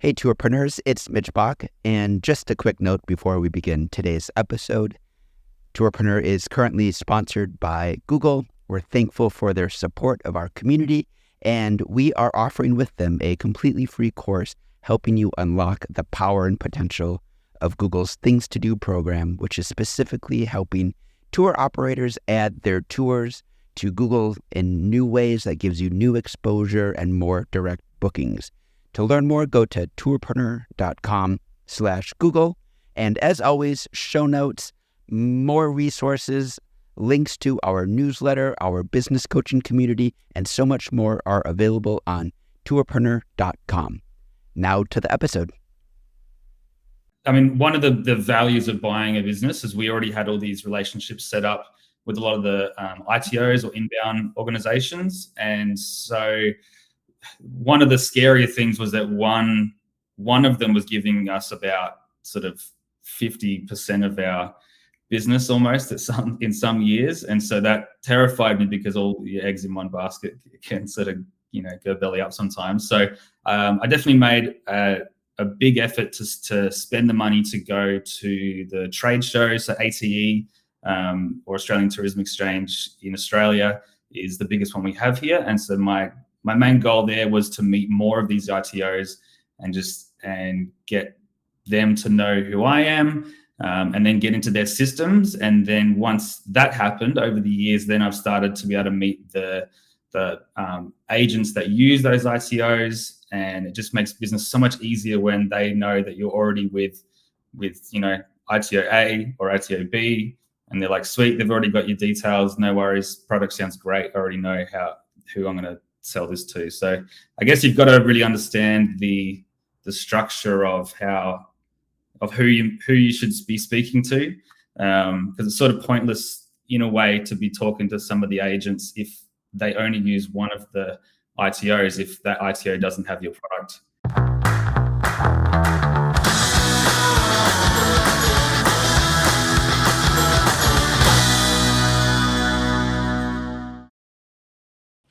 Hey, tourpreneurs, it's Mitch Bach, and just a quick note before we begin today's episode. Tourpreneur is currently sponsored by Google. We're thankful for their support of our community, and we are offering with them a completely free course helping you unlock the power and potential of Google's Things to Do program, which is specifically helping tour operators add their tours to Google in new ways that gives you new exposure and more direct bookings. To learn more, go to tourpreneur.com/Google. And as always, show notes, more resources, links to our newsletter, our business coaching community, and so much more are available on tourpreneur.com. Now to the episode. I mean, one of the values of buying a business is we already had all these relationships set up with a lot of the ITOs or inbound organizations. And so one of the scarier things was that one of them was giving us about sort of 50% of our business almost in some years. And so that terrified me because all your eggs in one basket can sort of, go belly up sometimes. So I definitely made a big effort to spend the money to go to the trade shows. So ATE or Australian Tourism Exchange in Australia is the biggest one we have here. And so my main goal there was to meet more of these ITOs and get them to know who I am, and then get into their systems. And then once that happened over the years, then I've started to be able to meet the agents that use those ITOs, and it just makes business so much easier when they know that you're already with ITO A or ITO B, and they're like, sweet, they've already got your details, no worries, product sounds great, I already know who I'm going to sell this to. So I guess you've got to really understand the structure of who you should be speaking to, because it's sort of pointless in a way to be talking to some of the agents if they only use one of the ITOs if that ITO doesn't have your product.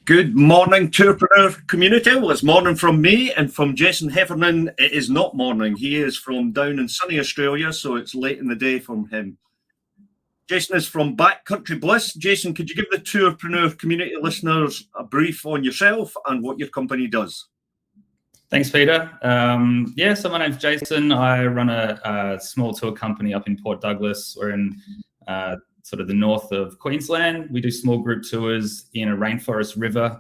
Good morning, Tourpreneur community. Well, it's morning from me, and from Jason Heffernan, it is not morning. He is from down in sunny Australia, so it's late in the day from him. Jason is from Backcountry Bliss. Jason, could you give the Tourpreneur community listeners a brief on yourself and what your company does? Thanks, Peter. So my name's Jason. I run a small tour company up in Port Douglas. We're in sort of the north of Queensland. We do small group tours in a rainforest river,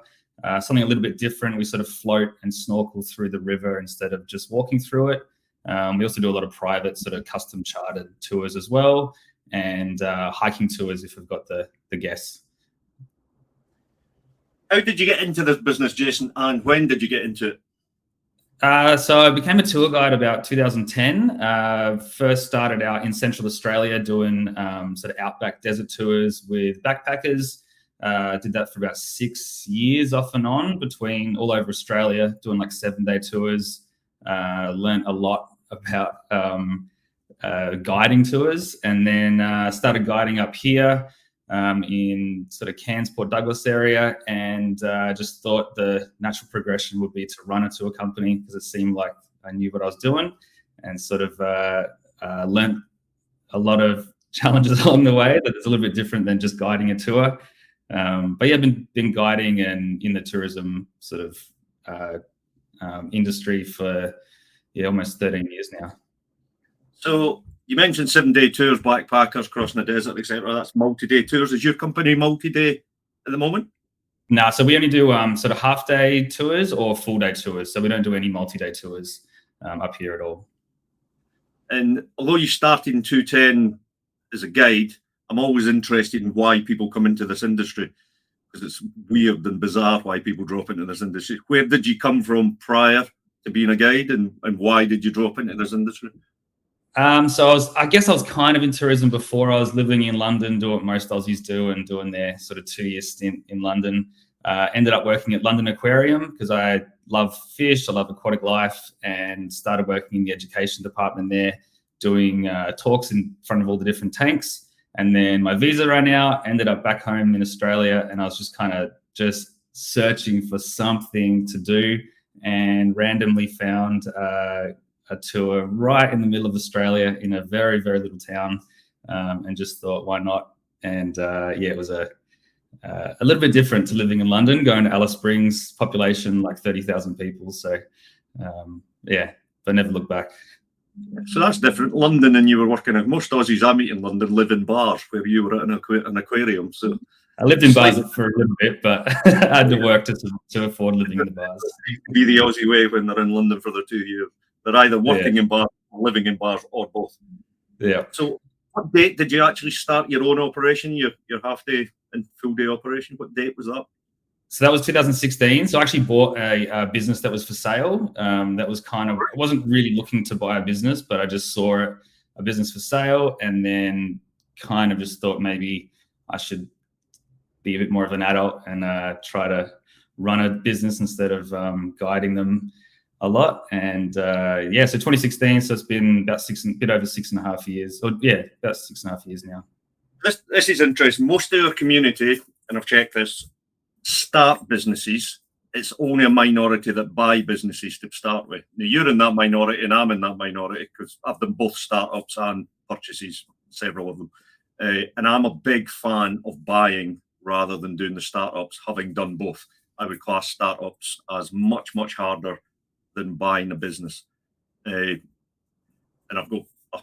something a little bit different. We sort of float and snorkel through the river instead of just walking through it. We also do a lot of private sort of custom chartered tours as well, and hiking tours if we've got the guests. How did you get into this business, Jason, and when did you get into it? So I became a tour guide about 2010. First started out in Central Australia doing sort of outback desert tours with backpackers. Did that for about 6 years off and on between all over Australia, doing like 7-day tours. Learned a lot about guiding tours, and then started guiding up here in sort of Cairns, Port Douglas area, and just thought the natural progression would be to run a tour company because it seemed like I knew what I was doing, and sort of learned a lot of challenges along the way that is a little bit different than just guiding a tour. But yeah, I've been guiding and in the tourism sort of industry for almost 13 years now. So you mentioned 7-day tours, backpackers crossing the desert, etc. That's multi-day tours. Is your company multi-day at the moment? No, so we only do sort of half-day tours or full-day tours. So we don't do any multi-day tours up here at all. And although you started in 2010 as a guide, I'm always interested in why people come into this industry, because it's weird and bizarre why people drop into this industry. Where did you come from prior to being a guide, and why did you drop into this industry? So I guess I was kind of in tourism before. I was living in London, doing what most Aussies do, and doing their sort of 2-year stint in London. Ended up working at London Aquarium because I love fish, I love aquatic life, and started working in the education department there, doing talks in front of all the different tanks. And then my visa ran out, ended up back home in Australia, and I was just kind of searching for something to do. and randomly found a tour right in the middle of Australia in a very, very little town, and just thought, why not? And it was a little bit different to living in London, going to Alice Springs, population like 30,000 people. So but never looked back. So that's different. London, and you were working at, most Aussies I meet in London live in bars, where you were at an aquarium. So I lived in bars for a little bit, but I had to work to afford living in the bars. Be the Aussie way when they're in London for their 2 years. They're either working in bars, or living in bars, or both. Yeah. So what date did you actually start your own operation, your half day and full day operation? What date was that? So that was 2016. So I actually bought a business that was for sale. That was I wasn't really looking to buy a business, but I just saw a business for sale, and then kind of just thought maybe I should be a bit more of an adult and try to run a business instead of guiding them a lot. And so 2016. So it's been about a bit over 6.5 years. About 6.5 years now. This is interesting. Most of our community, and I've checked this, start businesses. It's only a minority that buy businesses to start with. Now, you're in that minority and I'm in that minority, because I've done both startups and purchases, several of them. And I'm a big fan of buying rather than doing the startups, having done both. I would class startups as much, much harder than buying a business. And I've got a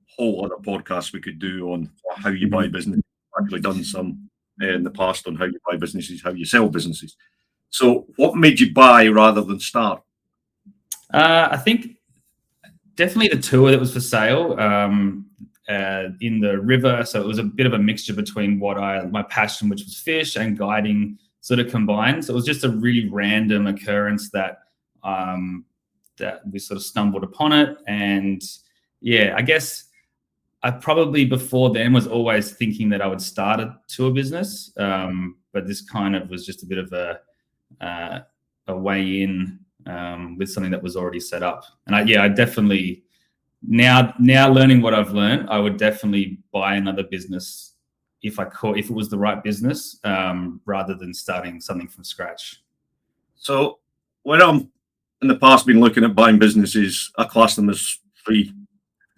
whole other podcast we could do on how you buy business. I've actually done some in the past on how you buy businesses, how you sell businesses. So what made you buy rather than start? I think definitely the tour that was for sale in the river. So it was a bit of a mixture between my passion, which was fish, and guiding sort of combined. So it was just a really random occurrence that we sort of stumbled upon it. And I guess I probably before then was always thinking that I would start a tour business, but this kind of was just a bit of a way in with something that was already set up. And I definitely now learning what I've learned, I would definitely buy another business if it was the right business, rather than starting something from scratch. So when I'm in the past been looking at buying businesses, I class them as three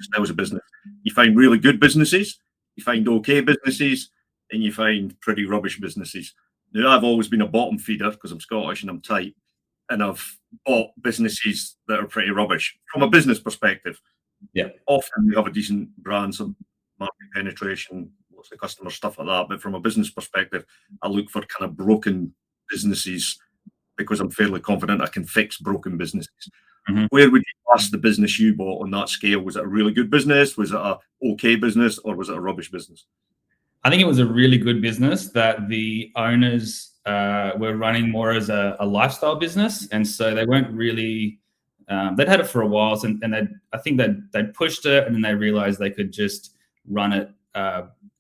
styles of business. You find really good businesses, you find okay businesses, and you find pretty rubbish businesses. Now, I've always been a bottom feeder because I'm Scottish and I'm tight, and I've bought businesses that are pretty rubbish from a business perspective. Yeah. Often they have a decent brand, some market penetration, lots of customer, stuff like that. But from a business perspective, I look for kind of broken businesses because I'm fairly confident I can fix broken businesses. Mm-hmm. Where would you class the business you bought on that scale? Was it a really good business? Was it a okay business? Or was it a rubbish business? I think it was a really good business that the owners were running more as a lifestyle business. And so they weren't really, they'd had it for a while. And I think they'd pushed it, and then they realized they could just run it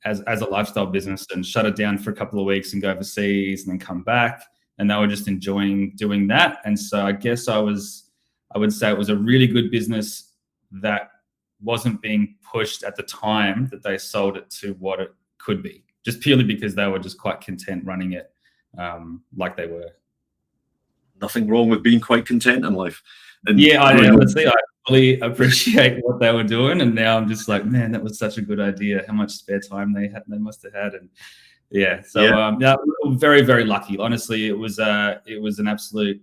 as a lifestyle business and shut it down for a couple of weeks and go overseas and then come back. And they were just enjoying doing that. And so I guess I would say it was a really good business that wasn't being pushed at the time that they sold it to what it could be, just purely because they were just quite content running it like they were. Nothing wrong with being quite content in life. And honestly, I fully appreciate what they were doing. And now I'm just like, man, that was such a good idea. How much spare time they must have had. And very, very lucky. Honestly, it was an absolute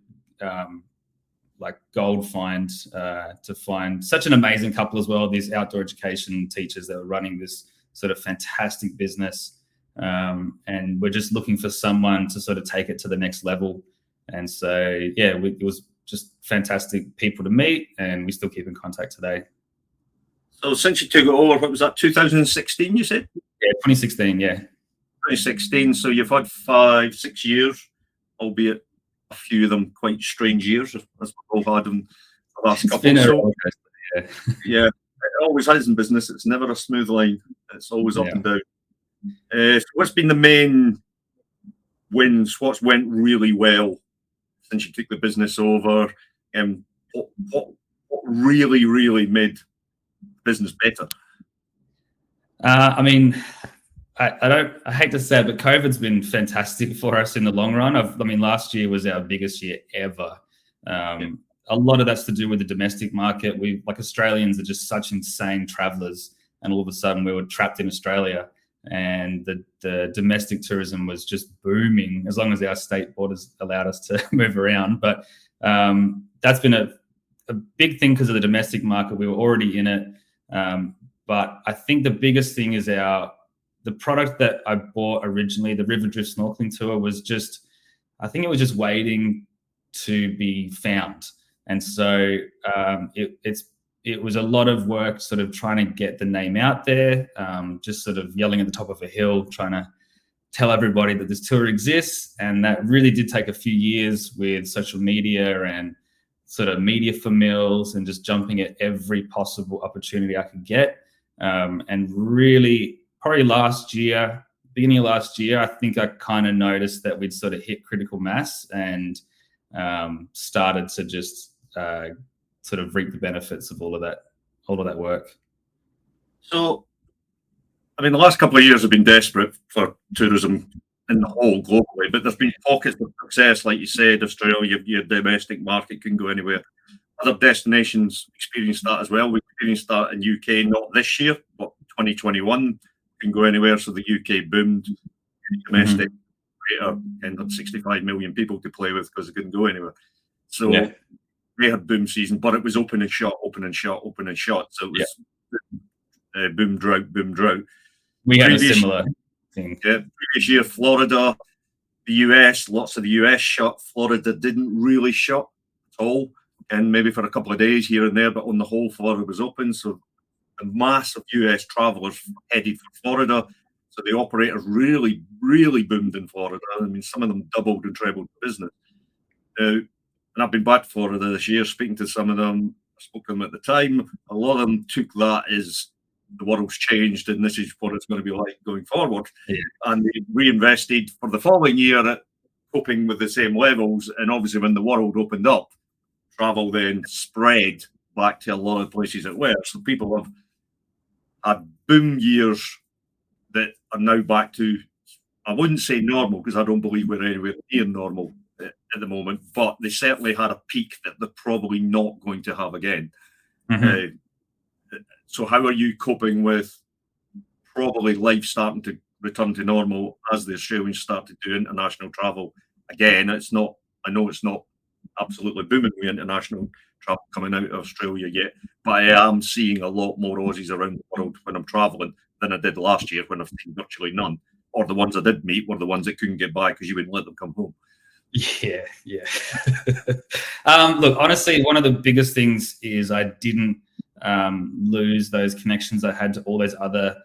like gold find to find such an amazing couple as well. These outdoor education teachers that were running this sort of fantastic business, and we're just looking for someone to sort of take it to the next level. And so it was just fantastic people to meet, and we still keep in contact today. So since you took it over, what was that, 2016 you said? Yeah, 2016, yeah. 2016, so you've had 5-6 years, albeit a few of them quite strange years, as we've all had in the last couple. Yeah, it always has in business. It's never a smooth line. It's always up and down. So what's been the main wins? What's went really well since you took the business over? And what really, really made business better? I mean, I hate to say it, but COVID's been fantastic for us in the long run. Last year was our biggest year ever. A lot of that's to do with the domestic market. We, like, Australians are just such insane travelers, and all of a sudden we were trapped in Australia, and the domestic tourism was just booming as long as our state borders allowed us to move around. But that's been a big thing because of the domestic market. We were already in it. But I think the biggest thing is the product that I bought originally, the River Drift snorkeling tour, was just, I think it was just waiting to be found. And so it was a lot of work sort of trying to get the name out there, just sort of yelling at the top of a hill, trying to tell everybody that this tour exists. And that really did take a few years with social media and sort of media for mills and just jumping at every possible opportunity I could get. And really, probably beginning of last year, I think I kind of noticed that we'd sort of hit critical mass and started to just sort of reap the benefits of all of that work. So, I mean, the last couple of years have been desperate for tourism in the whole globally, but there's been pockets of success, like you said. Australia, your domestic market can go anywhere. Other destinations experienced that as well. We experienced that in UK, not this year, but 2021 can go anywhere. So the UK boomed. Domestic, and had 65 million people to play with because it couldn't go anywhere. So they had boom season, but it was open and shut, open and shut, open and shut. So it was boom, drought, boom, drought. We had a similar thing. Yeah, previous year, Florida, the US, lots of the US shut. Florida didn't really shut at all, and maybe for a couple of days here and there, but on the whole, Florida was open. So a mass of US travelers headed for Florida. So the operators really, really boomed in Florida. I mean, some of them doubled and trebled the business. And I've been back to Florida this year, speaking to some of them. I spoke to them at the time. A lot of them took that as the world's changed and this is what it's going to be like going forward. Yeah. And they reinvested for the following year at coping with the same levels. And obviously when the world opened up, travel then spread back to a lot of places it were. So people have had boom years that are now back to, I wouldn't say normal, because I don't believe we're anywhere near normal at the moment, but they certainly had a peak that they're probably not going to have again. So how are you coping with probably life starting to return to normal as the Australians start to do international travel again? I know it's not absolutely booming with international travel coming out of Australia yet, but I am seeing a lot more Aussies around the world when I'm traveling than I did last year when I've seen virtually none. Or the ones I did meet were the ones that couldn't get by because you wouldn't let them come home. Yeah. Look, honestly, one of the biggest things is I didn't lose those connections I had to all those other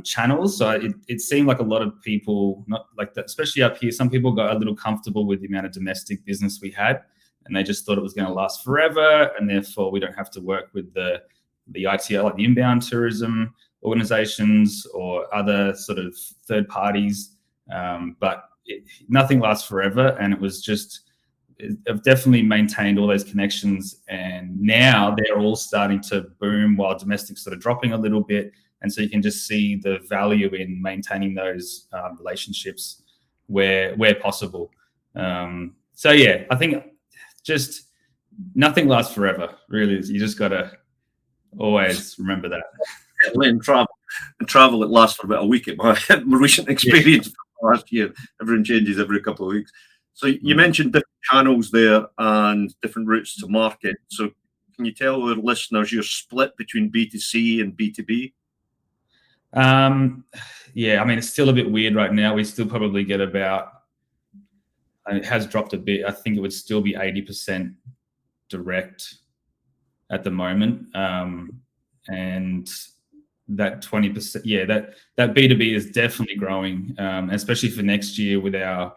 channels. So it seemed like a lot of people, not like that, especially up here, some people got a little comfortable with the amount of domestic business we had, and they just thought it was going to last forever, and therefore we don't have to work with the ITO, like the inbound tourism organizations or other sort of third parties. But nothing lasts forever, and it was just, I've definitely maintained all those connections, and now they're all starting to boom while domestic's sort of dropping a little bit. And so you can just see the value in maintaining those relationships where possible. So yeah, I think just nothing lasts forever, really. You just got to always remember that. In travel, it lasts for about a week. At my recent experience last year, everyone changes every couple of weeks. So you mentioned different channels there and different routes to market. So can you tell the listeners your split between B2C and B2B? Yeah, I mean, it's still a bit weird right now. We still probably get about, and it has dropped a bit. I think it would still be 80% direct at the moment. And that 20%, yeah, that B2B is definitely growing, especially for next year with our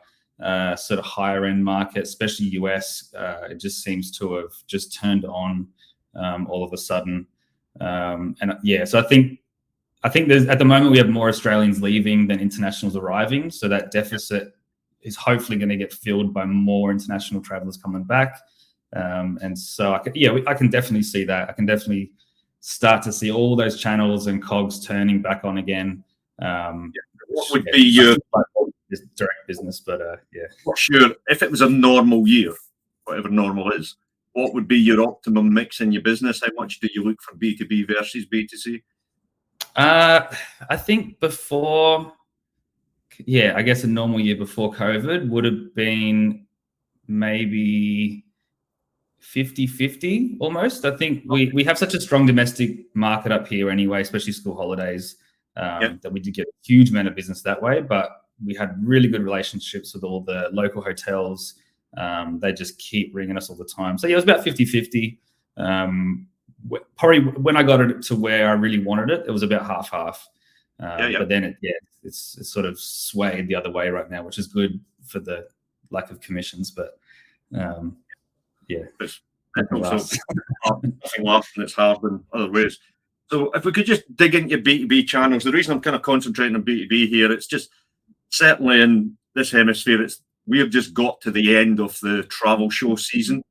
sort of higher end market, especially US. It just seems to have just turned on all of a sudden. And yeah, so I think there's, at the moment, we have more Australians leaving than internationals arriving. So that deficit is hopefully going to get filled by more international travelers coming back. And so I can definitely see that. I can definitely start to see all those channels and cogs turning back on again. What would be your direct business? But yeah. Sure. If it was a normal year, whatever normal is, what would be your optimum mix in your business? How much do you look for B2B versus B2C? I think before, I guess a normal year before COVID would have been maybe 50-50 almost. I think we have such a strong domestic market up here anyway, especially school holidays, that we did get a huge amount of business that way. But we had really good relationships with all the local hotels. They just keep ringing us all the time. So yeah, it was about 50-50. Probably when I got it to where I really wanted it, it was about half-half. But then it's sort of swayed the other way right now, which is good for the lack of commissions. But it's also it's hard in other ways. So if we could just dig into B2B channels, the reason I'm kind of concentrating on B2B here, it's just certainly in this hemisphere, we've just got to the end of the travel show season.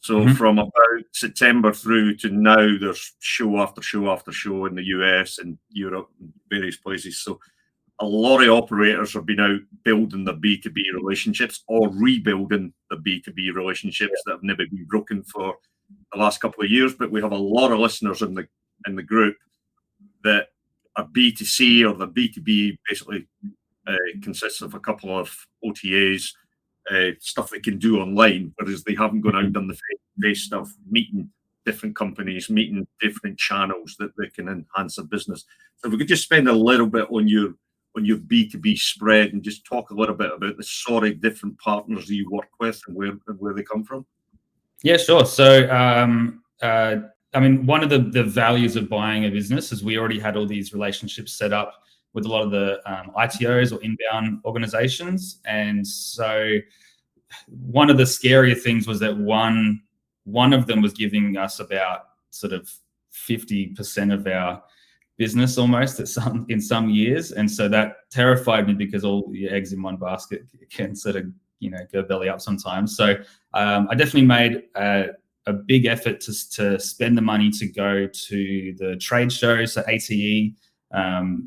So from about September through to now, there's show after show after show in the US and Europe and various places. So a lot of operators have been out building their B2B relationships or rebuilding the B2B relationships that have never been broken for the last couple of years. But we have a lot of listeners in the group that are B2C or the B2B basically consists of a couple of OTAs, stuff they can do online, whereas they haven't gone out and done the face-to-face stuff, meeting different companies, meeting different channels that they can enhance their business. So if we could just spend a little bit on your B2B spread and just talk a little bit about the sort of different partners that you work with and where they come from. Yeah, sure. So, I mean, one of the values of buying a business is we already had all these relationships set up with a lot of the ITOs or inbound organizations. And so one of the scarier things was that one of them was giving us about sort of 50% of our business almost in some years. And so that terrified me because all your eggs in one basket can sort of, go belly up sometimes. So I definitely made a big effort to spend the money to go to the trade shows. So ATE,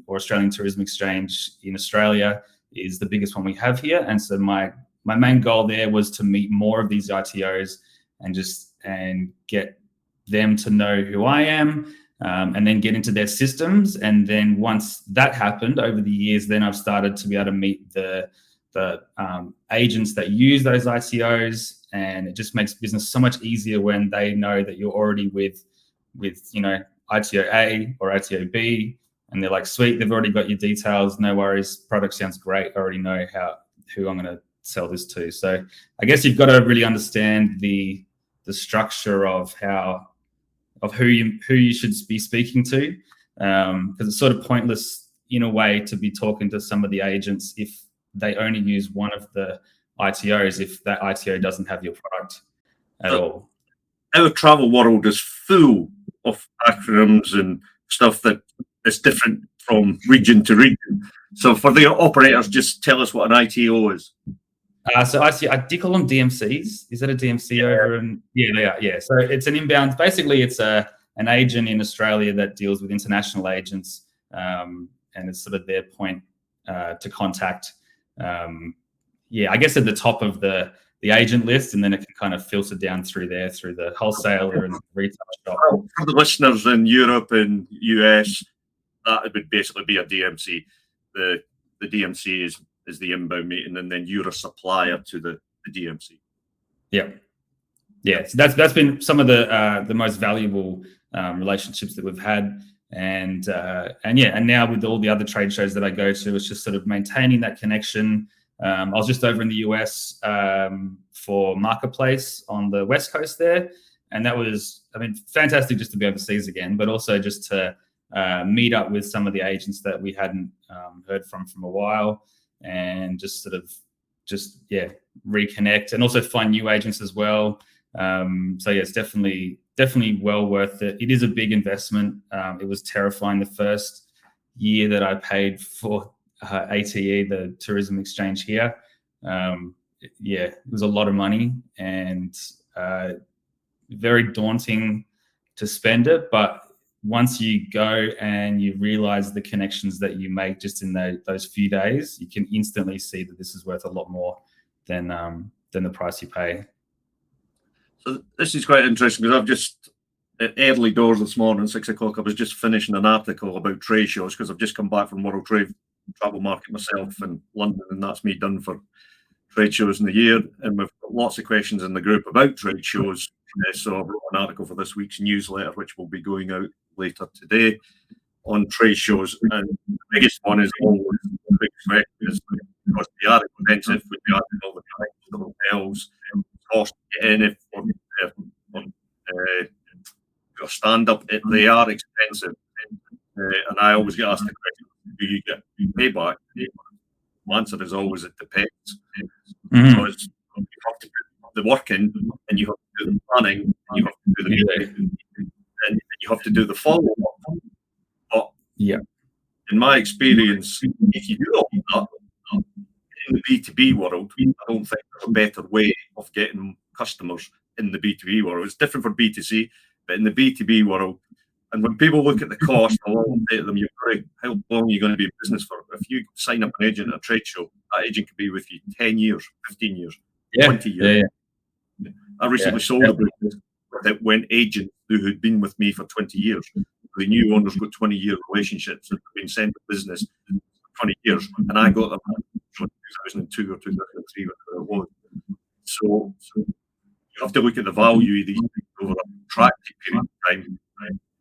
or Australian Tourism Exchange in Australia, is the biggest one we have here. And so my main goal there was to meet more of these ITOs and get them to know who I am, and then get into their systems. And then once that happened over the years, then I've started to be able to meet the agents that use those ITOs, and it just makes business so much easier when they know that you're already with ITO A or ITO B, and they're like, sweet, they've already got your details, no worries, product sounds great, I already know who I'm going to sell this to. So I guess you've got to really understand the structure of who you should be speaking to, because it's sort of pointless in a way to be talking to some of the agents if they only use one of the ITOs, if that ITO doesn't have your product at all. Our travel world is full of acronyms and stuff that is different from region to region. So for the operators, just tell us what an ITO is. So I do call them DMCs. Is that a DMC over? Yeah, they are. Yeah. So it's an inbound. Basically, it's an agent in Australia that deals with international agents, and it's sort of their point to contact. I guess at the top of the agent list, and then it can kind of filter down through the wholesaler and the retail shop. For the listeners in Europe and US, that would basically be a DMC. The DMC is the inbound meeting, and then you're a supplier to the DMC. So that's been some of the most valuable relationships that we've had, and now with all the other trade shows that I go to, it's just sort of maintaining that connection. I was just over in the US for Marketplace on the West Coast there, and that was, fantastic just to be overseas again, but also just to meet up with some of the agents that we hadn't heard from a while, and just reconnect, and also find new agents as well. It's definitely well worth it. It is a big investment. It was terrifying the first year that I paid for ATE, the tourism exchange here. It was a lot of money, and very daunting to spend it. But once you go and you realize the connections that you make just in those few days, you can instantly see that this is worth a lot more than the price you pay. So this is quite interesting because I've just at early doors this morning, 6 o'clock. I was just finishing an article about trade shows because I've just come back from World Trade Travel Market myself in London, and that's me done for trade shows in the year. And we've got lots of questions in the group about trade shows. So I wrote an article for this week's newsletter, which will be going out later today, on trade shows. And the biggest one is always the big question is because they are expensive with the article, the price of the hotels, cost to get in if your stand-up, they are expensive. And I always get asked the question, do you get payback? The answer is always it depends. Because you have to put the work in, and you have to do the planning, and you have to do the meeting, and you have to do the follow-up. But in my experience, if you do all that in the B2B world, I don't think there's a better way of getting customers in the B2B world. It's different for B2C, but in the B2B world, and when people look at the cost, I'll always say to them, how long are you going to be in business for? If you sign up an agent at a trade show, that agent could be with you 10 years, 15 years, 20 years. I recently sold a business that went agent who had been with me for 20 years. The new owner's got 20-year relationships and have been sent to business for 20 years. And I got them from 2002 or 2003, whatever it was. So you have to look at the value of these things over a protracted period of time,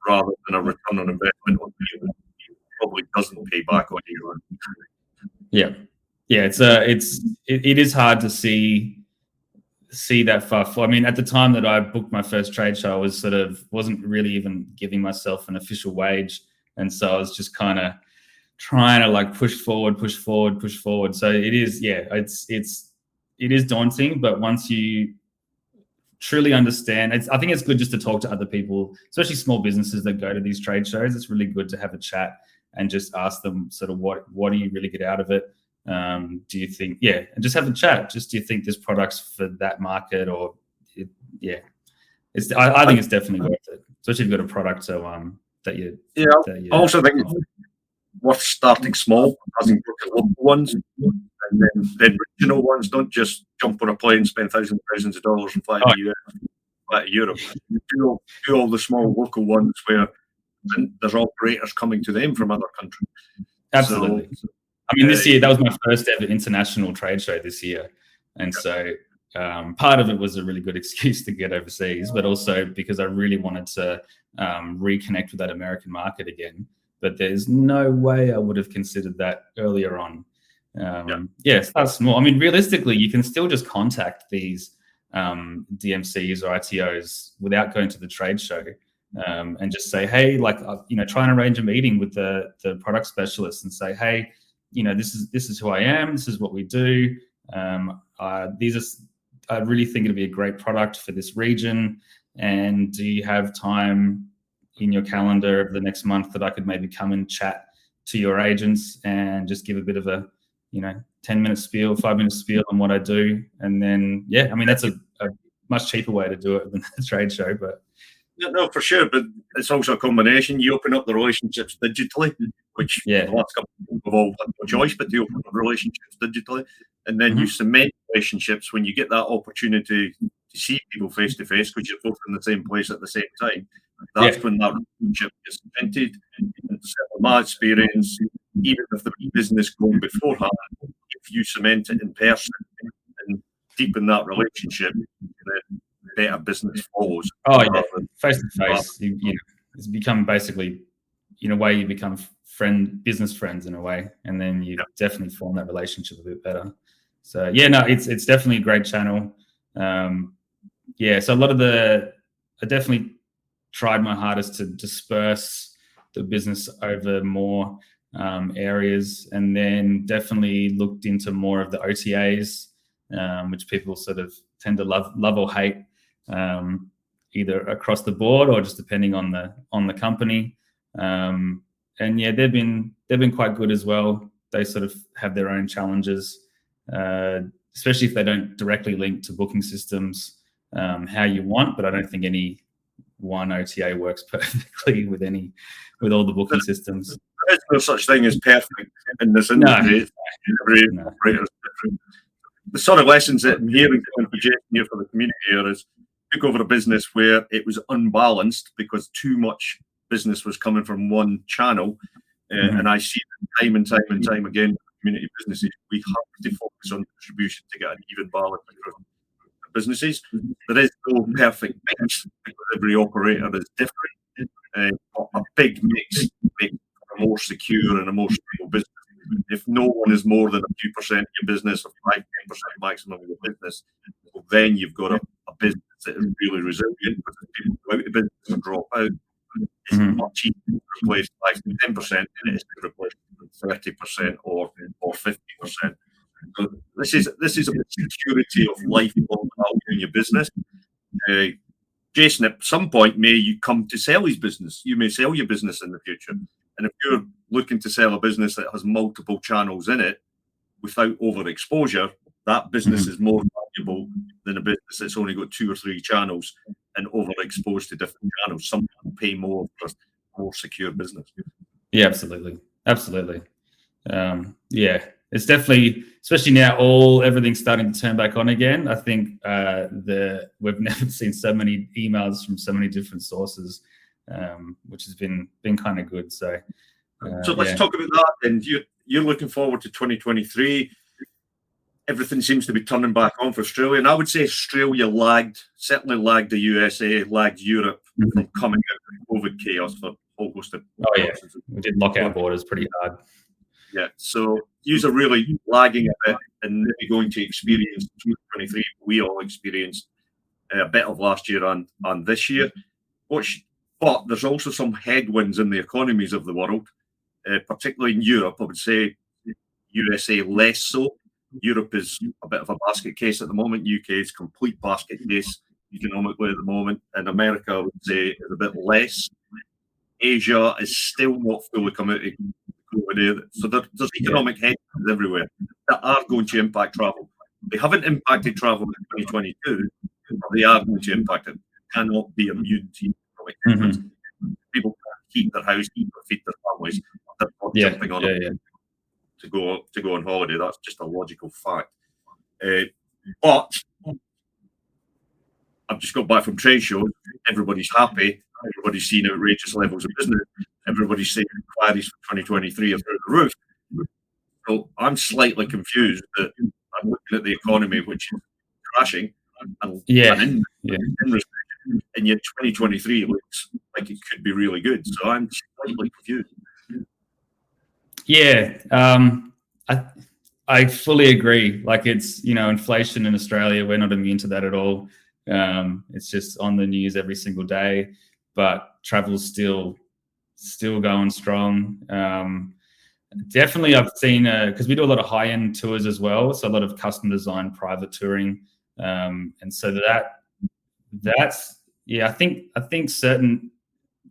rather than a return on investment on that probably doesn't pay back on you. It is hard to see that far. I mean, at the time that I booked my first trade show, I was wasn't really even giving myself an official wage, and so I was just kind of trying to like push forward. So it is, it is daunting, but once you truly understand, I think it's good just to talk to other people, especially small businesses that go to these trade shows. It's really good to have a chat and just ask them sort of what do you really get out of it? Do you think, and just have a chat. Just, do you think this product's for that market, or I think it's definitely worth it, especially if you've got a product that you. I also think it's worth starting small, having local ones, and then regional ones. Don't just jump on a plane, spend thousands of dollars, and fly to the US, fly to Europe. Do all the small local ones where there's operators coming to them from other countries. Absolutely. So, I mean, this year, that was my first ever international trade show this year. And so part of it was a really good excuse to get overseas, but also because I really wanted to reconnect with that American market again. But there's no way I would have considered that earlier on. Start small. I mean, realistically, you can still just contact these DMCs or ITOs without going to the trade show. And just say, hey, try and arrange a meeting with the product specialist and say, hey, this is who I am. This is what we do. I really think it'd be a great product for this region. And do you have time in your calendar the next month that I could maybe come and chat to your agents and just give a bit of a 10-minute spiel, 5-minute spiel on what I do? And then, that's a much cheaper way to do it than the trade show, but. No, for sure, but it's also a combination. You open up the relationships digitally, which the last couple of people have all had no choice but to open up relationships digitally, and then you cement relationships when you get that opportunity to see people face to face because you're both in the same place at the same time. That's when that relationship is cemented. And from my experience, even if the business going beforehand, if you cement it in person and deepen that relationship, then better business follows. Face to face. It's become basically, in a way, you become business friends in a way, and then you definitely form that relationship a bit better. So it's definitely a great channel. So a lot of I definitely tried my hardest to disperse the business over more areas, and then definitely looked into more of the OTAs, which people sort of tend to love or hate. Either across the board or just depending on the company, and they've been quite good as well. They sort of have their own challenges, especially if they don't directly link to booking systems how you want. But I don't think any one OTA works perfectly with all the booking systems. There is no such thing as perfect in this industry. Every operator is different. The sort of lessons that I'm hearing from Jason here for the community here is took over a business where it was unbalanced because too much business was coming from one channel. And I see that time and time and time again with community businesses, we have to focus on distribution to get an even balance across businesses. There is no perfect mix because every operator is different. A big mix makes a more secure and a more stable business. If no one is more than a few percent of your business, or 5-10% maximum of your business, well, then you've got a business that is really resilient. Because if people go out of business or drop out, it's much easier to replace 5-10% than it is to replace 30% or 50%. So this is a security of lifelong value in your business. Jason, at some point, may you come to sell his business. You may sell your business in the future. And if you're looking to sell a business that has multiple channels in it without overexposure, that business is more valuable than a business that's only got 2 or 3 channels and overexposed to different channels. Some people pay more for a more secure business. Yeah, absolutely. Yeah, it's definitely, especially now, everything's starting to turn back on again. I think we've never seen so many emails from so many different sources, which has been kind of good. So let's talk about that. And you're looking forward to 2023. Everything seems to be turning back on for Australia, and I would say Australia certainly lagged the USA, lagged Europe from coming out of COVID chaos for August. We did lock our borders pretty hard. Yeah, so you're really lagging a bit and maybe going to experience 2023. We all experienced a bit of last year and this year. But there's also some headwinds in the economies of the world, particularly in Europe. I would say USA less so. Europe is a bit of a basket case at the moment. UK is complete basket case economically at the moment. And America, I would say, is a bit less. Asia is still not fully come out of COVID. So there's economic headwinds everywhere that are going to impact travel. They haven't impacted travel in 2022, but they are going to impact it. Cannot be immune to economic headwinds. People can't heat their house, feed their families. They're not jumping on it to go on holiday. That's just a logical fact. But I've just got back from trade shows. Everybody's happy. Everybody's seeing outrageous levels of business. Everybody's saying inquiries for 2023 are through the roof. So I'm slightly confused that I'm looking at the economy, which is crashing, and in recession, and yet 2023 looks like it could be really good. So I'm slightly confused. Yeah, I fully agree. Like, it's, inflation in Australia, we're not immune to that at all. It's just on the news every single day, but travel's still going strong. Definitely, I've seen, because we do a lot of high-end tours as well, so a lot of custom design private touring, and so that's I think certain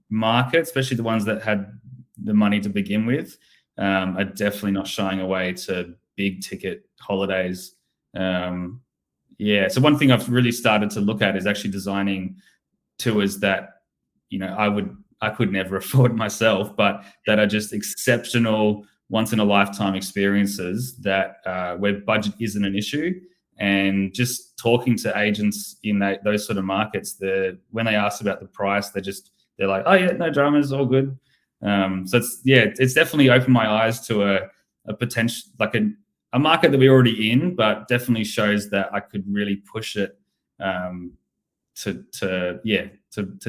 markets, especially the ones that had the money to begin with, are definitely not shying away to big ticket holidays. So one thing I've really started to look at is actually designing tours that I could never afford myself, but that are just exceptional, once in a lifetime experiences that where budget isn't an issue. And just talking to agents in those sort of markets, when they ask about the price, they're like, oh yeah, no dramas, all good. So it's definitely opened my eyes to a potential, like a market that we're already in, but definitely shows that I could really push it to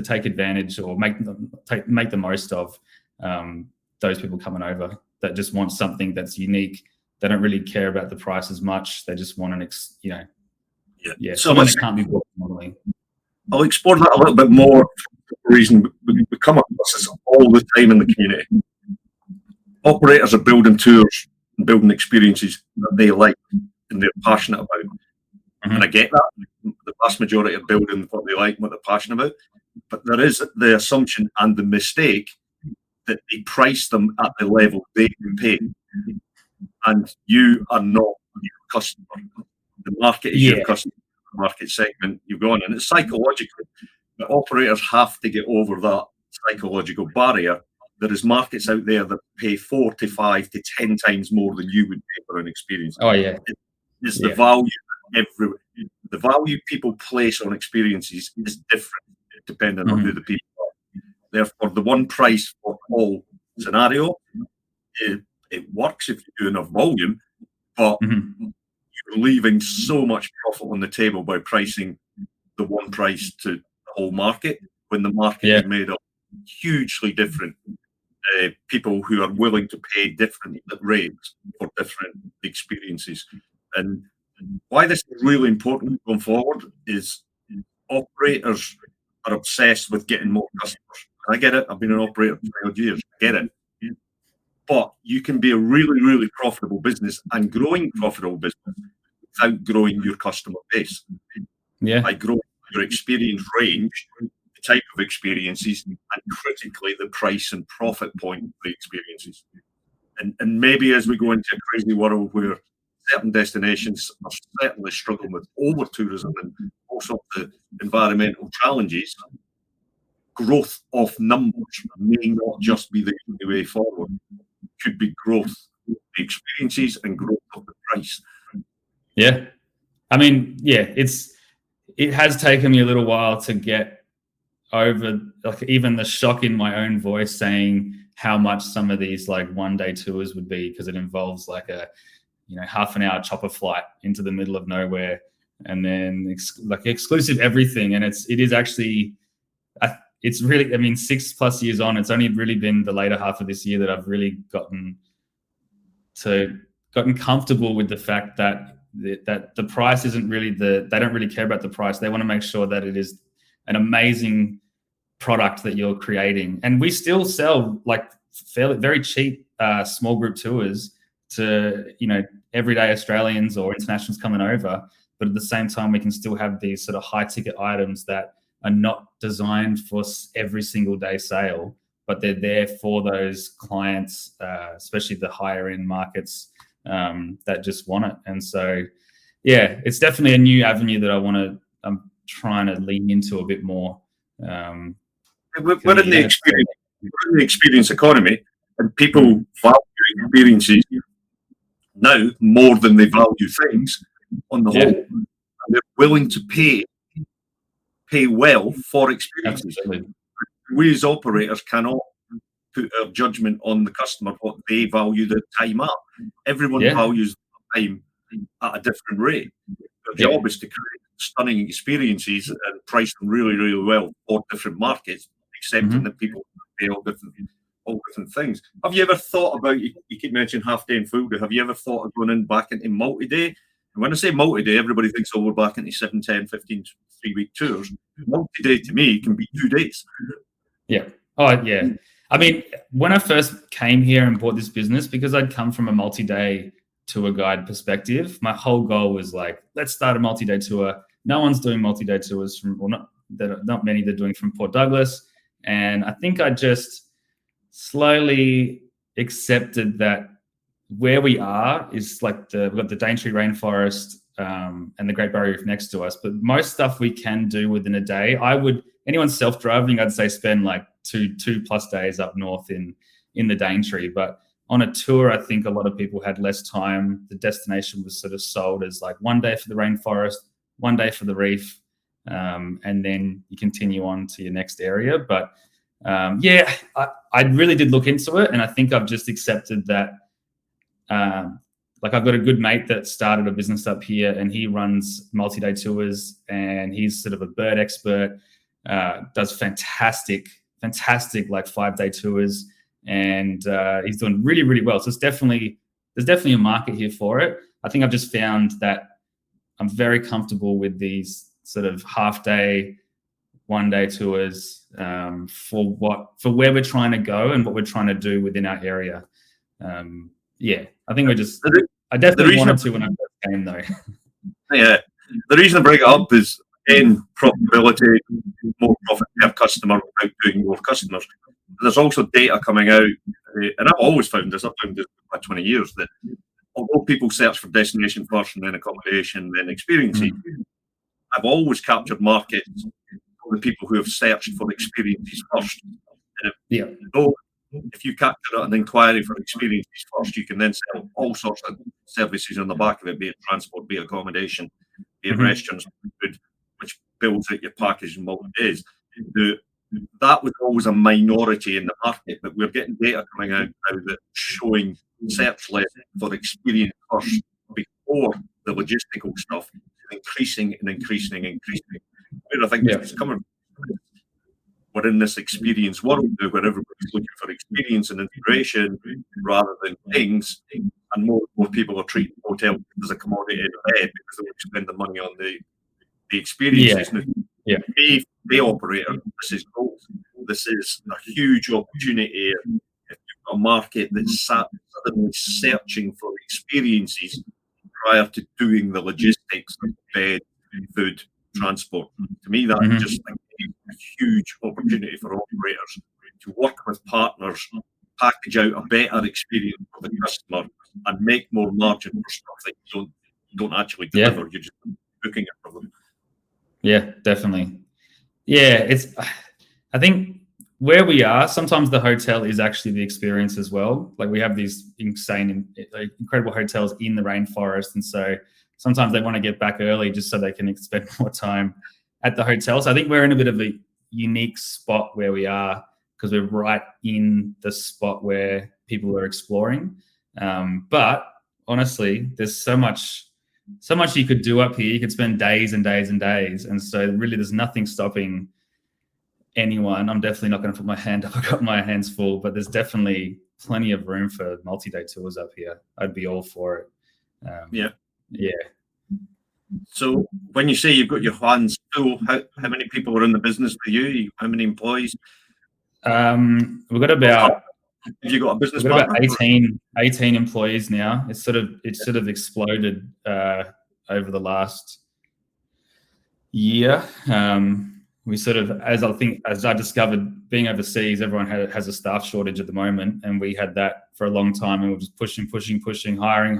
take advantage or make the most of those people coming over that just want something that's unique. They don't really care about the price as much. They just want So something that can't be booked normally. I'll explore that a little bit more. For the reason we come across this all the time in the community. Operators are building tours and building experiences that they like and they're passionate about. And I get that. The vast majority are building what they like and what they're passionate about. But there is the assumption and the mistake that they price them at the level they can pay. And you are not your customer. The market is your customer, the market segment you've gone. And it's psychological. The operators have to get over that psychological barrier. There is markets out there that pay 4 to 5 to 10 times more than you would pay for an experience. Oh, yeah. It's the value the value people place on experiences is different depending on who the people are. Therefore, the one price for all scenario, it works if you do enough volume, but you're leaving so much profit on the table by pricing the one price to the whole market when the market is made up hugely different people who are willing to pay different rates for different experiences. And why this is really important going forward is operators are obsessed with getting more customers. I get it. I've been an operator for 12 years. I get it. But you can be a really, really profitable business and growing profitable business without growing your customer base. By growing your experience range, the type of experiences, and critically the price and profit point of the experiences. And maybe as we go into a crazy world where certain destinations are certainly struggling with over tourism and all sorts of environmental challenges, growth of numbers may not just be the only way forward. It could be growth of the experiences and growth of the price. Yeah. I mean, it has taken me a little while to get over, like, even the shock in my own voice saying how much some of these like one-day tours would be, because it involves like a half an hour chopper flight into the middle of nowhere, and then like exclusive everything. And it is actually, it's really, I mean, 6+ years on, it's only really been the later half of this year that I've really gotten comfortable with the fact that the price isn't really they don't really care about the price. They want to make sure that it is an amazing product that you're creating. And we still sell like very cheap small group tours to everyday Australians or internationals coming over, but at the same time we can still have these sort of high ticket items that are not designed for every single day sale, but they're there for those clients, especially the higher end markets that just want it. And so it's definitely a new avenue that I'm trying to lean into a bit more. We're in the experience economy, and people value experiences now more than they value things on the whole. And they're willing to pay well for experiences. Absolutely. We as operators cannot put our judgment on the customer what they value the time at. Everyone values time at a different rate. Their job is to create stunning experiences and price them really, really well for different markets, accepting that people pay all different things. Have you ever thought about, you keep mentioning half day and full day, have you ever thought of going back into multi-day? And when I say multi-day, everybody thinks, we're back into 7, 10, 15, 3-week tours. Multi-day to me can be 2 days. Yeah. Oh, yeah. I mean, when I first came here and bought this business, because I'd come from a multi-day tour guide perspective, my whole goal was like, let's start a multi-day tour. No one's doing multi-day tours not many they're doing from Port Douglas. And I think I just slowly accepted that where we are is like we've got the Daintree rainforest and the Great Barrier Reef next to us, but most stuff we can do within a day. Anyone self-driving, I'd say spend like two plus days up north in the Daintree. But on a tour, I think a lot of people had less time. The destination was sort of sold as like 1 day for the rainforest, 1 day for the reef, and then you continue on to your next area. But I really did look into it, and I think I've just accepted that. Like, I've got a good mate that started a business up here, and he runs multi-day tours, and he's sort of a bird expert, does fantastic like 5-day tours, and he's doing really, really well. So there's definitely a market here for it. I think I've just found that I'm very comfortable with these sort of half-day, 1-day tours for where we're trying to go and what we're trying to do within our area. I think I definitely wanted to when I first came, though. Yeah, the reason I bring it up is, again, profitability, more profit per customer without doing more customers. There's also data coming out, and I've always found this, I've found this for 20 years, that although people search for destination first and then accommodation, then experiences, I've always captured markets for the people who have searched for experiences first. And if you capture an inquiry for experiences first, you can then sell all sorts of services on the back of it, be it transport, be it accommodation. restaurants, food, which builds out your package in multi-days. That was always a minority in the market, but we're getting data coming out now that's showing search list for experience first before the logistical stuff is increasing and increasing and increasing. Where I think it's coming from, we're in this experience world now where everybody's looking for experience and integration rather than things, and more people are treating hotels as a commodity in their head because they want to spend the money on the experiences. The operator, this is gold. This is a huge opportunity. If you've got a market that's suddenly searching for experiences prior to doing the logistics of bed, food, transport. To me, that's just a huge opportunity for operators to work with partners, package out a better experience for the customer, and make more margin for stuff that you don't actually deliver. You're just booking it for them. Yeah, definitely. Yeah, I think where we are, sometimes the hotel is actually the experience as well. Like we have these incredible hotels in the rainforest, and so sometimes they want to get back early just so they can spend more time at the hotel. So I think we're in a bit of a unique spot where we are because we're right in the spot where people are exploring. But honestly, there's so much you could do up here. You could spend days and days and days. And so really there's nothing stopping anyone. I'm definitely not going to put my hand up. I've got my hands full, but there's definitely plenty of room for multi-day tours up here. I'd be all for it. Yeah. So when you say you've got your hands full, how many people are in the business for you? How many employees? We've got about... Have you got a business? We've got about 18 employees now. It's sort of exploded over the last year. We sort of, as I discovered, being overseas, everyone has a staff shortage at the moment, and we had that for a long time, and we were just pushing, hiring,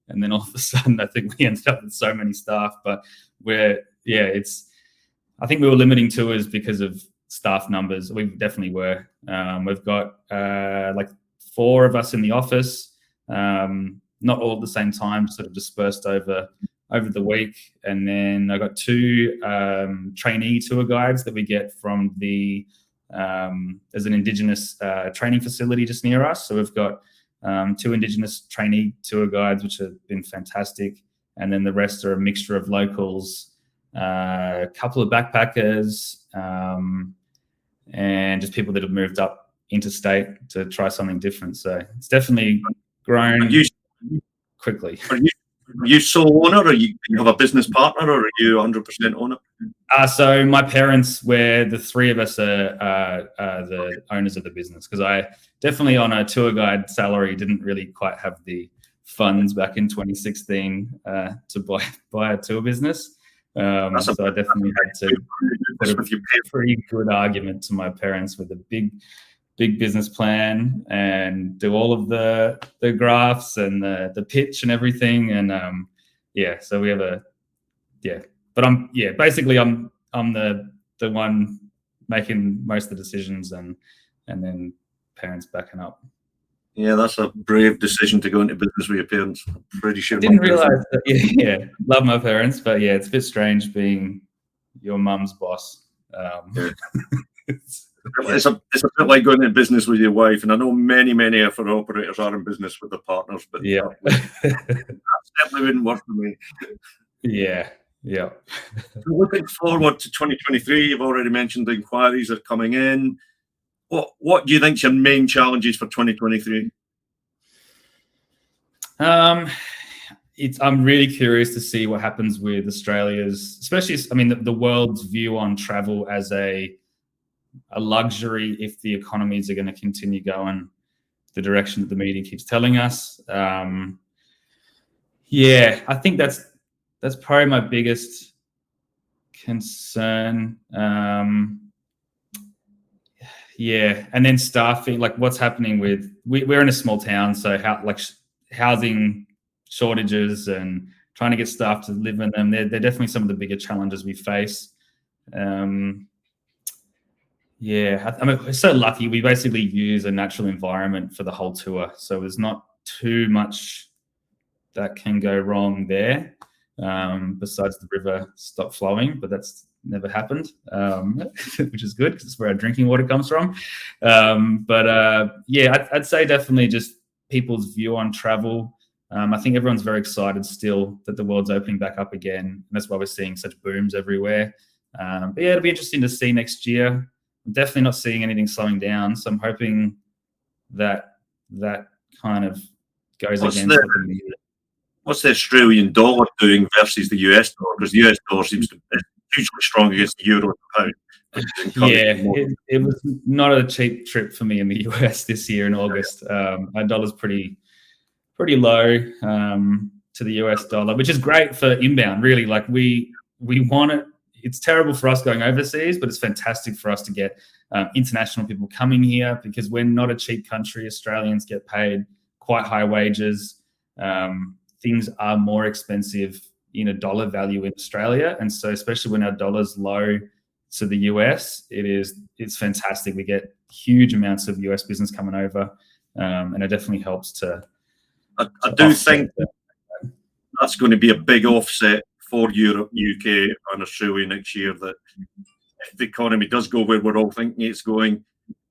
and then all of a sudden, I think we ended up with so many staff. But I think we were limiting tours because of staff numbers. We definitely were. We've got like 4 of us in the office, not all at the same time, sort of dispersed over the week. And then I got 2 trainee tour guides that we get from there's an Indigenous training facility just near us. So we've got 2 Indigenous trainee tour guides, which have been fantastic. And then the rest are a mixture of locals, a couple of backpackers, and just people that have moved up interstate to try something different. So it's definitely grown quickly. Are you sole owner, or you have a business partner, or are you 100% owner? So my parents, where the 3 of us are the owners of the business, because I definitely on a tour guide salary didn't really quite have the funds back in 2016 to buy a tour business. So I definitely had to put a pretty good argument to my parents with a big business plan and do all of the graphs and the pitch and everything. And so we have but I'm the one making most of the decisions and then parents backing up. Yeah, that's a brave decision to go into business with your parents. I'm pretty sure. I didn't realise that. Love my parents, but it's a bit strange being your mum's boss. It's a bit like going into business with your wife, and I know many of our operators are in business with their partners, but that definitely wouldn't work for me. Yeah. So looking forward to 2023, you've already mentioned the inquiries are coming in. What do you think your main challenges for 2023? I'm really curious to see what happens with Australia's, especially, the world's view on travel as a luxury if the economies are going to continue going the direction that the media keeps telling us. I think that's probably my biggest concern. And then staffing, like what's happening with, we're in a small town, so housing shortages and trying to get staff to live in them, they're definitely some of the bigger challenges we face. We're so lucky. We basically use a natural environment for the whole tour, so there's not too much that can go wrong there. besides the river stopped flowing, but that's never happened, which is good because it's where our drinking water comes from. Yeah, I'd say definitely just people's view on travel. I think everyone's very excited still that the world's opening back up again. And that's why we're seeing such booms everywhere. But yeah, it'll be interesting to see next year. I'm definitely not seeing anything slowing down. So I'm hoping that kind of goes against what the media. What's the Australian dollar doing versus the US dollar? Because the US dollar seems to be hugely strong against the euro and pound. Yeah, it was not a cheap trip for me in the US this year in August. Our dollar's pretty low to the US dollar, which is great for inbound. Really, like we want it. It's terrible for us going overseas, but it's fantastic for us to get international people coming here because we're not a cheap country. Australians get paid quite high wages. Things are more expensive in a dollar value in Australia, and so especially when our dollar's low to the US, it's fantastic. We get huge amounts of US business coming over, and it definitely helps to. I do think that's going to be a big offset for Europe, UK, and Australia next year. That if the economy does go where we're all thinking it's going,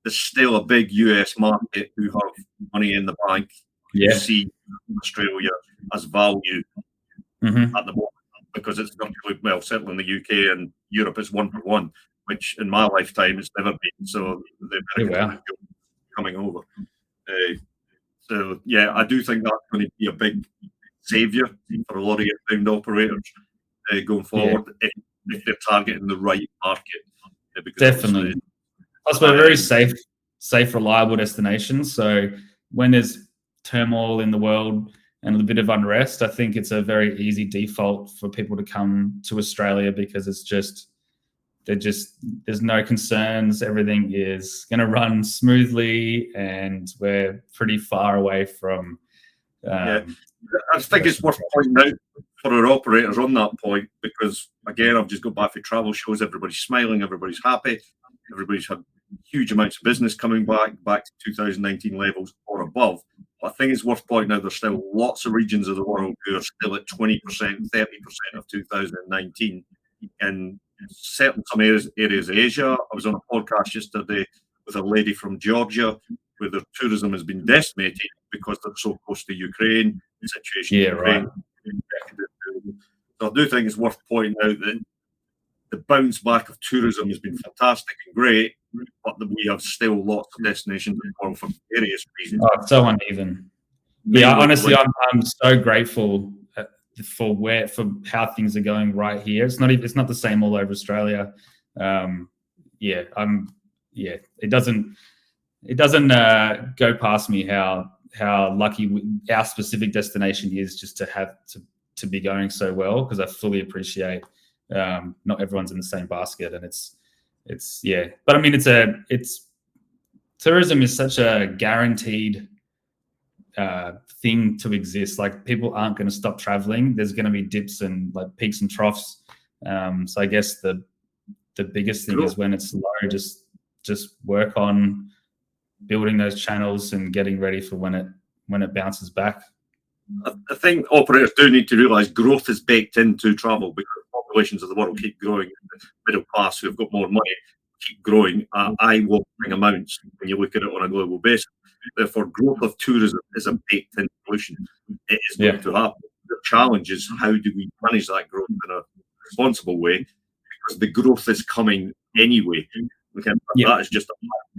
there's still a big US market who have money in the bank. Yeah. You see Australia as value at the moment because it's virtually, well, certainly in the UK and Europe, it's 1-for-1, which in my lifetime it's never been. So they're coming over. So yeah, I do think that's going to be a big saviour for a lot of inbound operators going forward if they're targeting the right market. Definitely. Plus, we're a very safe, reliable destination. So when there's turmoil in the world and a bit of unrest, I think it's a very easy default for people to come to Australia because there's no concerns. Everything is going to run smoothly, and we're pretty far away from. I think it's worth pointing out for our operators on that point because, again, I've just got back for travel shows. Everybody's smiling, everybody's happy, everybody's had huge amounts of business coming back to 2019 levels or above. But I think it's worth pointing out there's still lots of regions of the world who are still at 20%, 30% of 2019, and certain some areas of Asia. I was on a podcast yesterday with a lady from Georgia where their tourism has been decimated because they're so close to Ukraine, the situation in Ukraine. Right. So I do think it's worth pointing out that the bounce back of tourism has been fantastic and great, but we have still lots of destinations in the world for various reasons. Oh, it's so uneven. Yeah, honestly, I'm so grateful for how things are going right here. It's not the same all over Australia. It doesn't go past me how lucky our specific destination is just to have to be going so well, because I fully appreciate not everyone's in the same basket, and it's but I mean it's tourism is such a guaranteed thing to exist. Like, people aren't going to stop traveling. There's going to be dips and like peaks and troughs. So I guess the biggest thing is when it's low, just work on building those channels and getting ready for when it bounces back. I think operators do need to realise growth is baked into travel because populations of the world keep growing. The middle class who have got more money keep growing at eye-watering amounts when you look at it on a global basis. Therefore, growth of tourism is a baked-in solution. It is going to happen. The challenge is how do we manage that growth in a responsible way, because the growth is coming anyway. That is just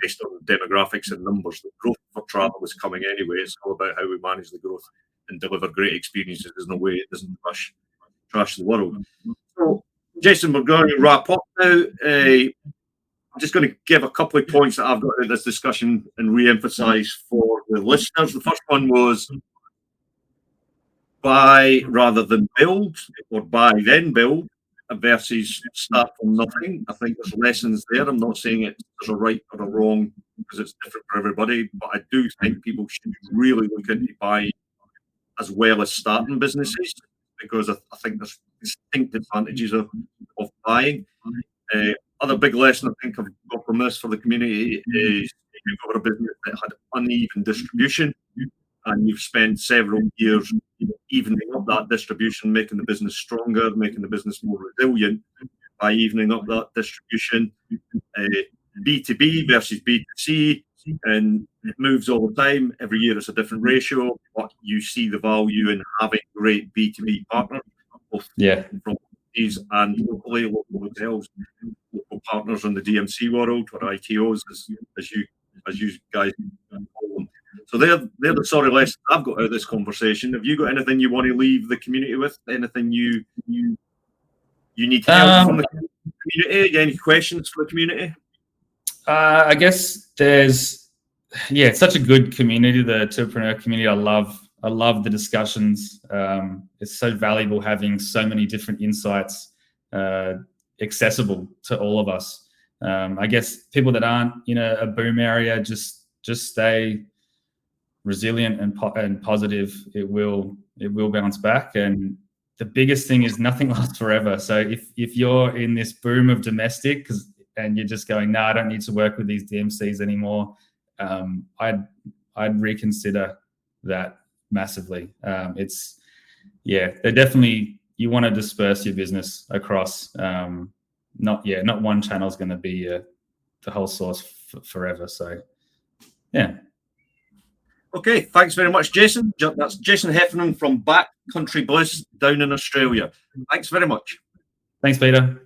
based on demographics and numbers. The growth for travel is coming anyway. It's all about how we manage the growth and deliver great experiences in a way it doesn't trash the world. So, Jason, we're going to wrap up now. I'm just going to give a couple of points that I've got in this discussion and re-emphasise for the listeners. The first one was buy rather than build, or buy then build, versus start from nothing. I think there's lessons there. I'm not saying there's a right or a wrong because it's different for everybody, but I do think people should really look into buying as well as starting businesses, because I think there's distinct advantages of buying. Other big lesson I think I've got from this for the community is you've got a business that had uneven distribution and you've spent several years evening up up that distribution, making the business stronger, making the business more resilient by evening up that distribution. B2B versus B2C, and it moves all the time. Every year it's a different ratio, but you see the value in having great B2B partners, both from these and local hotels, local partners in the DMC world, or ITOs, as you guys call them. So they're the sort of lessons I've got out of this conversation. Have you got anything you want to leave the community with? Anything you need help from the community? Any questions for the community? I guess it's such a good community, the Tourpreneur community. I love the discussions. It's so valuable having so many different insights accessible to all of us. I guess people that aren't in a boom area, just stay resilient and positive. It will bounce back. And the biggest thing is nothing lasts forever. So if you're in this boom of domestic and you're just going, no, I don't need to work with these DMCs anymore, I'd reconsider that massively. They're definitely, you want to disperse your business across. Not one channel is going to be the whole source forever. So, yeah. Okay, thanks very much, Jason. That's Jason Heffernan from Backcountry Bliss down in Australia. Thanks very much. Thanks, Peter.